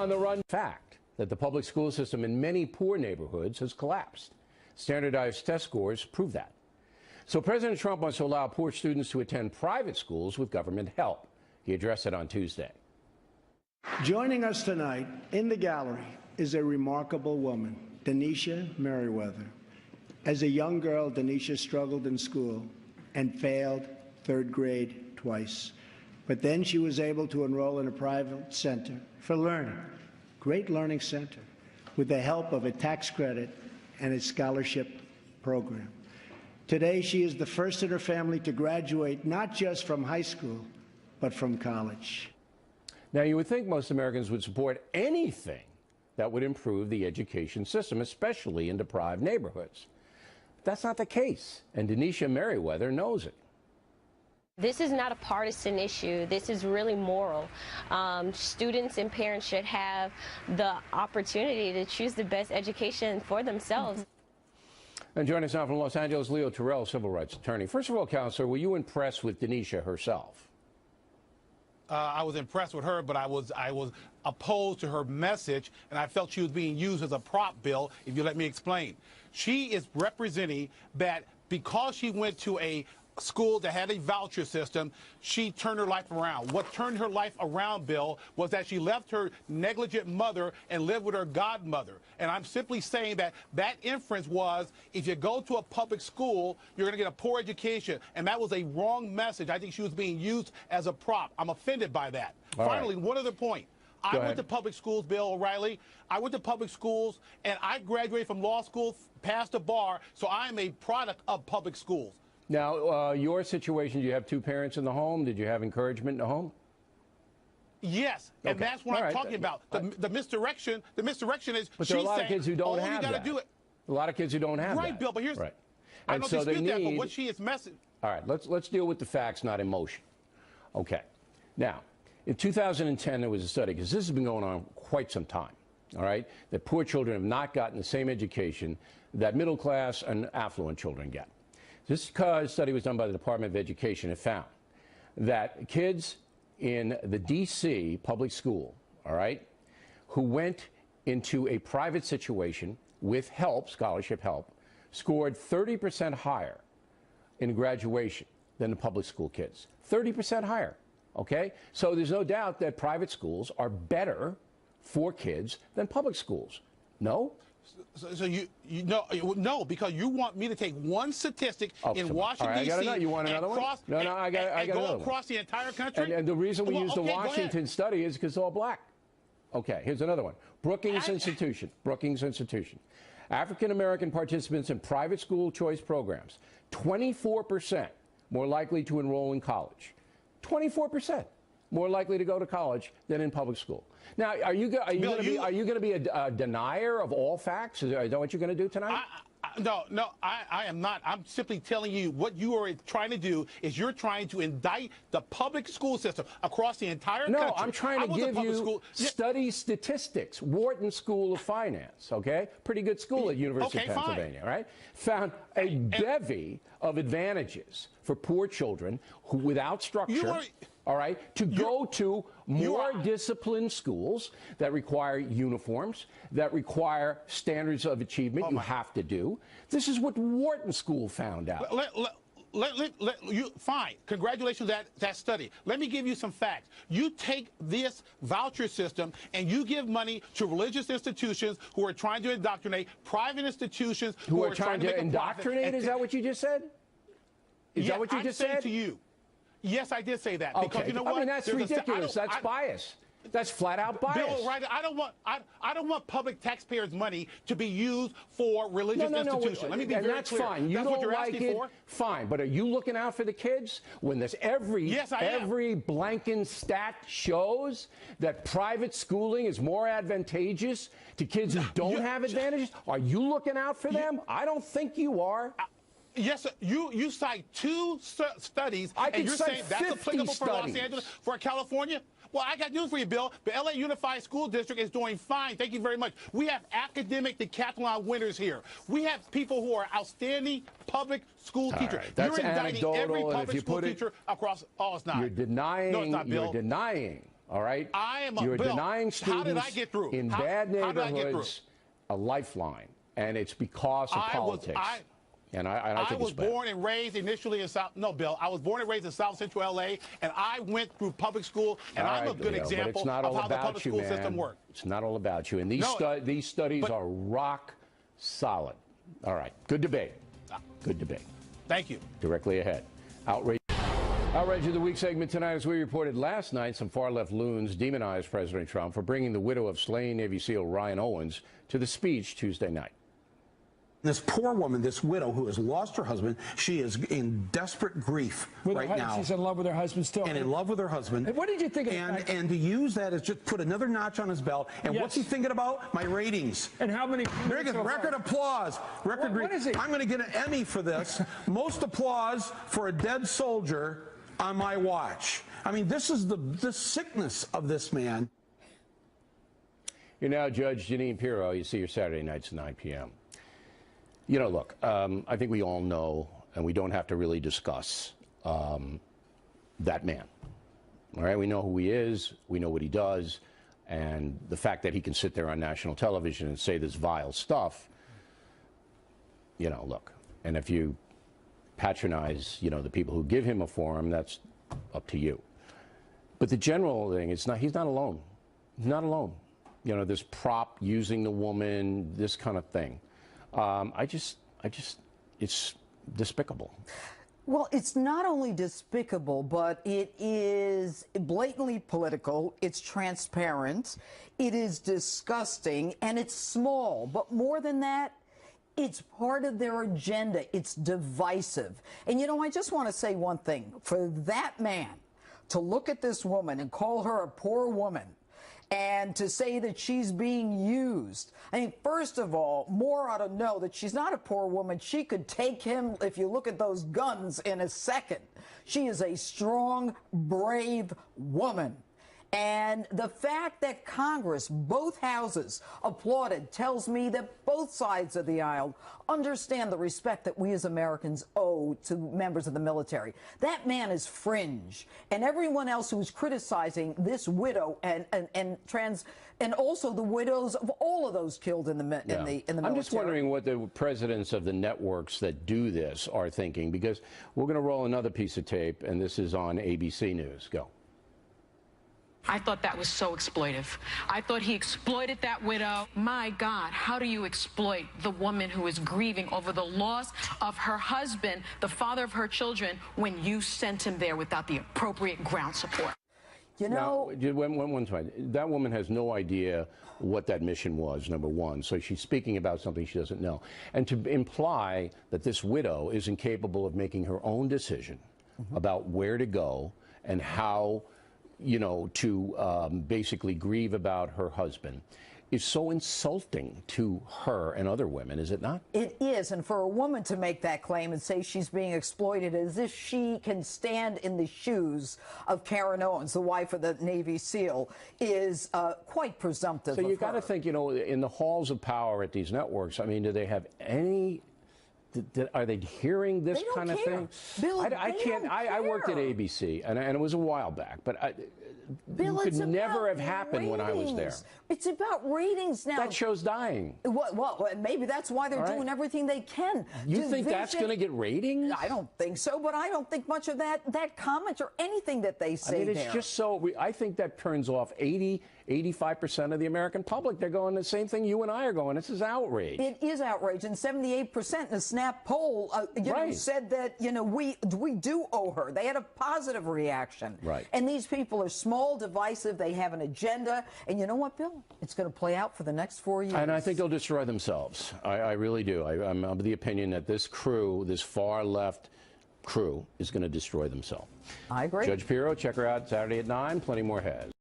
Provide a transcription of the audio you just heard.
On the run fact that the public school system in many poor neighborhoods has collapsed. Standardized test scores prove that. So President Trump wants to allow poor students to attend private schools with government help. He addressed it on Tuesday. Joining us tonight in the gallery is a remarkable woman, Denisha Merriweather. As a young girl, Denisha struggled in school and failed third grade twice. But then she was able to enroll in a private center for learning, great learning center, with the help of a tax credit and a scholarship program. Today, she is the first in her family to graduate not just from high school, but from college. Now, you would think most Americans would support anything that would improve the education system, especially in deprived neighborhoods. But that's not the case, and Denisha Merriweather knows it. This is not a partisan issue. This is really moral. Students and parents should have the opportunity to choose the best education for themselves. And joining us now from Los Angeles, Leo Terrell, civil rights attorney. First of all, Counselor, were you impressed with Denisha herself? I was impressed with her, but I was opposed to her message, and I felt she was being used as a prop, Bill, if you let me explain. She is representing that because she went to a school that had a voucher system, she turned her life around. What turned her life around, Bill, was that she left her negligent mother and lived with her godmother. And I'm simply saying that that inference was, if you go to a public school, you're going to get a poor education. And that was a wrong message. I think she was being used as a prop. I'm offended by that. Finally, one other point. I went to public schools, Bill O'Reilly. I went to public schools, and I graduated from law school, passed the bar, so I am a product of public schools. Now, your situation, do you have two parents in the home? Did you have encouragement in the home? Yes, and that's what I'm talking about. The misdirection is but there are a lot of kids who don't have that. Do it. A lot of kids who don't have that. Right, Bill, but here's... Right. I don't dispute that, but what she is messing... All right, let's deal with the facts, not emotion. Okay. Now, in 2010, there was a study, because this has been going on quite some time, all right, that poor children have not gotten the same education that middle class and affluent children get. This study was done by the Department of Education. It found that kids in the D.C. public school, all right, who went into a private situation with help, scholarship help, scored 30% higher in graduation than the public school kids. 30% higher, okay? So there's no doubt that private schools are better for kids than public schools. No? So you know, no, because you want me to take one statistic in Washington, D.C. You want another one? No, I got go across the entire country? And the reason we use the Washington study is because it's all black. Okay, here's another one. Brookings Institution. African-American participants in private school choice programs, 24% more likely to enroll in college. 24% more likely to go to college than in public school. Now, are you going to be a denier of all facts? Is that what you're going to do tonight? No, I am not. I'm simply telling you what you are trying to do is you're trying to indict the public school system across the entire country. No, I'm trying to give you study statistics. Wharton School of Finance, okay? Pretty good school at University of Pennsylvania, right? Found a bevy of advantages for poor children who, without structure, all right, to go to more disciplined schools that require uniforms, that require standards of achievement you have to do. This is what Wharton School found out. Fine. Congratulations on that study. Let me give you some facts. You take this voucher system and you give money to religious institutions who are trying to indoctrinate, private institutions who are trying to indoctrinate. Is that what you just said? Is that what you just said? To you. Yes, I did say that. Okay. Because you know what? I mean, that's ridiculous. That's bias. That's flat out bias. Bill O'Reilly, I don't want public taxpayers' money to be used for religious institutions. Let me be very clear. That's fine. You don't like it. Fine. But are you looking out for the kids when there's every blanking stat shows that private schooling is more advantageous to kids who don't have advantages? Are you looking out for them? I don't think you are. Yes, sir. You cite two studies, and you're saying that's applicable for Los Angeles, for California? Well, I got news for you, Bill. The L.A. Unified School District is doing fine. Thank you very much. We have academic decathlon winners here. We have people who are outstanding public school teachers. Right. You're indicting every public school teacher across. Oh, it's not. You're denying. No, it's not, Bill. You're denying. all right? You're denying students how did I get through? in bad neighborhoods a lifeline, and it's because of politics. I was born and raised initially in I was born and raised in South Central LA, and I went through public school, and I'm a good example of how the public school system works. It's not all about you, and these studies are rock solid. All right, good debate. Good debate. Thank you. Directly ahead. Outrage of the Week segment tonight, as we reported last night, some far-left loons demonized President Trump for bringing the widow of slain Navy SEAL Ryan Owens to the speech Tuesday night. This poor woman, this widow who has lost her husband, she is in desperate grief right now. She's in love with her husband still. And in love with her husband. And what did you think of and to use that as just put another notch on his belt. And what's he thinking about? My ratings. And how many? Record applause. What is it? I'm going to get an Emmy for this. Most applause for a dead soldier on my watch. I mean, this is the sickness of this man. You're now Judge Jeanine Pirro. You see her Saturday nights at 9 p.m. You know, look, I think we all know, and we don't have to really discuss that man. All right, we know who he is, we know what he does, and the fact that he can sit there on national television and say this vile stuff, you know, look, and if you patronize, you know, the people who give him a forum, that's up to you. But the general thing, he's not alone. He's not alone. You know, this prop using the woman, this kind of thing. It's despicable. Well, it's not only despicable, but it is blatantly political, it's transparent, it is disgusting, and it's small. But more than that, it's part of their agenda. It's divisive. And, you know, I just want to say one thing. For that man to look at this woman and call her a poor woman, and to say that she's being used. I mean, first of all, Moore ought to know that she's not a poor woman. She could take him, if you look at those guns, in a second. She is a strong, brave woman. And the fact that Congress, both houses, applauded tells me that both sides of the aisle understand the respect that we as Americans owe to members of the military. That man is fringe. And everyone else who's criticizing this widow and also the widows of all of those killed in the military. I'm just wondering what the presidents of the networks that do this are thinking, because we're going to roll another piece of tape, and this is on ABC News. Go. I thought that was so exploitive. I thought he exploited that widow. My God, how do you exploit the woman who is grieving over the loss of her husband, the father of her children, when you sent him there without the appropriate ground support? You know, that woman has no idea what that mission was, number one. So she's speaking about something she doesn't know. And to imply that this widow is incapable of making her own decision about where to go and how, you know, to basically grieve about her husband is so insulting to her and other women, is it not? It is, and for a woman to make that claim and say she's being exploited as if she can stand in the shoes of Karen Owens, the wife of the Navy SEAL, is quite presumptive. So you've got to think, you know, in the halls of power at these networks, I mean, do they have any... Are they hearing this kind of thing? Bill, I worked at ABC, and it was a while back, but Bill, it could never have happened when I was there. It's about ratings now. That show's dying. Well, maybe that's why they're doing everything they can. You think that's going to get ratings? I don't think so, but I don't think much of that comment or anything that they say it's there. just so... I think that turns off 85% of the American public. They're going the same thing you and I are going. This is outrage. It is outrage, and 78% in the Snap poll said that, you know, we do owe her. They had a positive reaction. Right. And these people are small, divisive. They have an agenda. And you know what, Bill? It's going to play out for the next 4 years. And I think they'll destroy themselves. I really do. I'm of the opinion that this crew, this far-left crew, is going to destroy themselves. I agree. Judge Pirro, check her out Saturday at 9. Plenty more ahead.